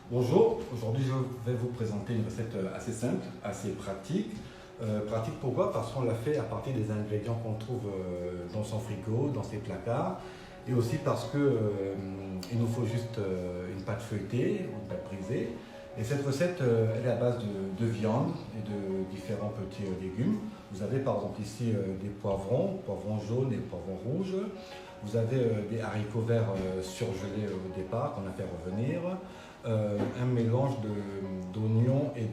Bonjour, aujourd'hui je vais vous présenter une recette assez simple, assez pratique. Pratique pourquoi? Parce qu'on l'a fait à partir des ingrédients qu'on trouve dans son frigo, dans ses placards. Et aussi parce que il nous faut juste une pâte feuilletée ou une pâte brisée. Et cette recette, elle est à base de viande et de différents petits légumes. Vous avez par exemple ici des poivrons jaunes et poivrons rouges. Vous avez des haricots verts surgelés au départ qu'on a fait revenir. Un mélange d'oignons et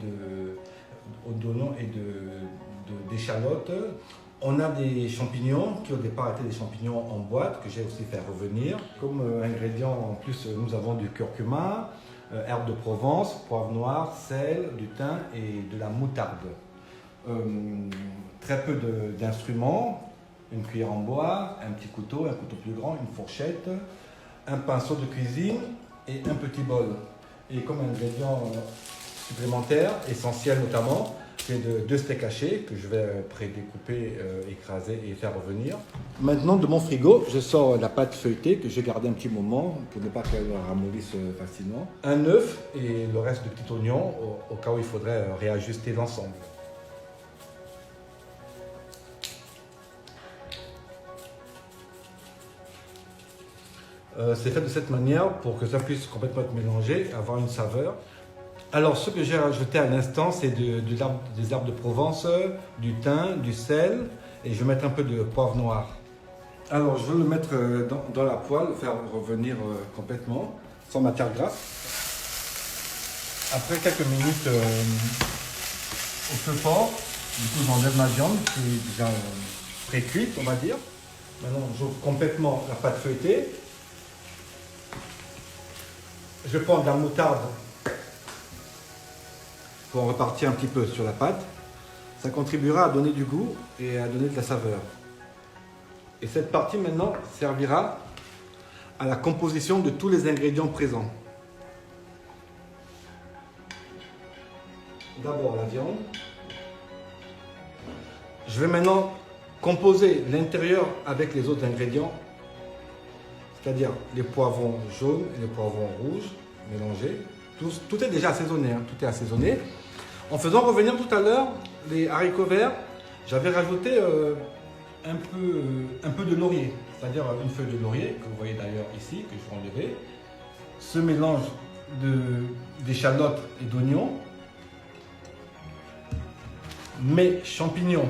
d'échalotes. On a des champignons qui au départ étaient des champignons en boîte que j'ai aussi fait revenir. Comme ingrédients en plus, nous avons du curcuma, herbes de Provence, poivre noir, sel, du thym et de la moutarde. Très peu d'instruments, une cuillère en bois, un petit couteau, un couteau plus grand, une fourchette, un pinceau de cuisine et un petit bol. Et comme ingrédient supplémentaire, essentiel notamment, c'est deux steaks hachés que je vais prédécouper, écraser et faire revenir. Maintenant, de mon frigo, je sors la pâte feuilletée que j'ai gardée un petit moment pour ne pas qu'elle ramollisse facilement. Un œuf et le reste de petits oignons au cas où il faudrait réajuster l'ensemble. C'est fait de cette manière pour que ça puisse complètement être mélangé, avoir une saveur. Alors ce que j'ai rajouté à l'instant, c'est des herbes de Provence, du thym, du sel et je vais mettre un peu de poivre noir. Alors je vais le mettre dans la poêle, le faire revenir complètement, sans matière grasse. Après quelques minutes au feu fort, du coup j'enlève ma viande qui est déjà pré-cuite, on va dire. Maintenant j'ouvre complètement la pâte feuilletée. Je prends de la moutarde pour en repartir un petit peu sur la pâte. Ça contribuera à donner du goût et à donner de la saveur. Et cette partie maintenant servira à la composition de tous les ingrédients présents. D'abord la viande. Je vais maintenant composer l'intérieur avec les autres ingrédients, c'est-à-dire les poivrons jaunes et les poivrons rouges mélangés. Tout est déjà assaisonné, tout est assaisonné. En faisant revenir tout à l'heure les haricots verts, j'avais rajouté un peu de laurier, c'est-à-dire une feuille de laurier, que vous voyez d'ailleurs ici, que je vais enlever. Ce mélange d'échalotes et d'oignons, mes champignons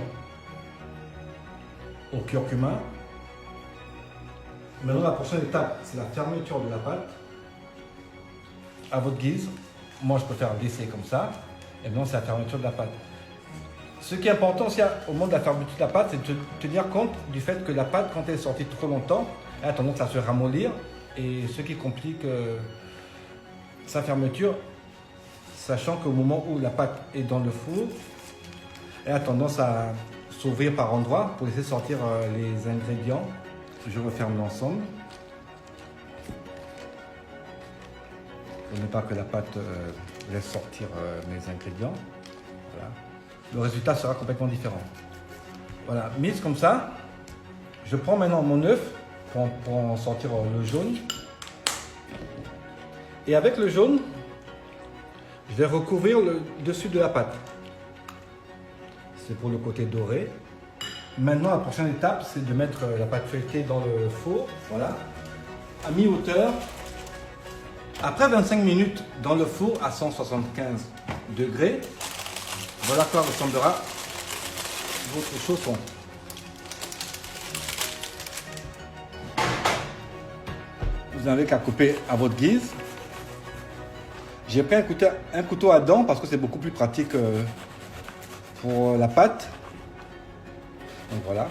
au curcuma. Maintenant, la prochaine étape, c'est la fermeture de la pâte. À votre guise. Moi, je préfère laisser comme ça. Et maintenant, c'est la fermeture de la pâte. Ce qui est important aussi au moment de la fermeture de la pâte, c'est de tenir compte du fait que la pâte, quand elle est sortie trop longtemps, elle a tendance à se ramollir. Et ce qui complique sa fermeture, sachant qu'au moment où la pâte est dans le four, elle a tendance à s'ouvrir par endroits pour laisser sortir les ingrédients. Je referme l'ensemble pour ne pas que la pâte laisse sortir mes ingrédients. Voilà. Le résultat sera complètement différent. Voilà, mise comme ça, je prends maintenant mon œuf pour en sortir le jaune. Et avec le jaune, je vais recouvrir le dessus de la pâte. C'est pour le côté doré. Maintenant, la prochaine étape, c'est de mettre la pâte feuilletée dans le four, voilà, à mi-hauteur. Après 25 minutes dans le four à 175 degrés, voilà à quoi ressemblera votre chausson. Vous n'avez qu'à couper à votre guise. J'ai pris un couteau à dents parce que c'est beaucoup plus pratique pour la pâte. Donc voilà.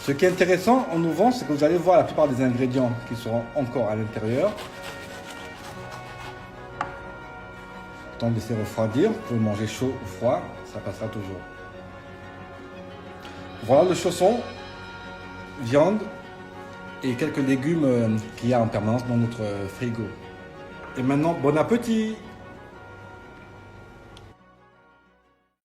Ce qui est intéressant en ouvrant, c'est que vous allez voir la plupart des ingrédients qui seront encore à l'intérieur. Tant de laisser refroidir. Vous pouvez manger chaud ou froid, ça passera toujours. Voilà le chausson, viande et quelques légumes qu'il y a en permanence dans notre frigo. Et maintenant, bon appétit!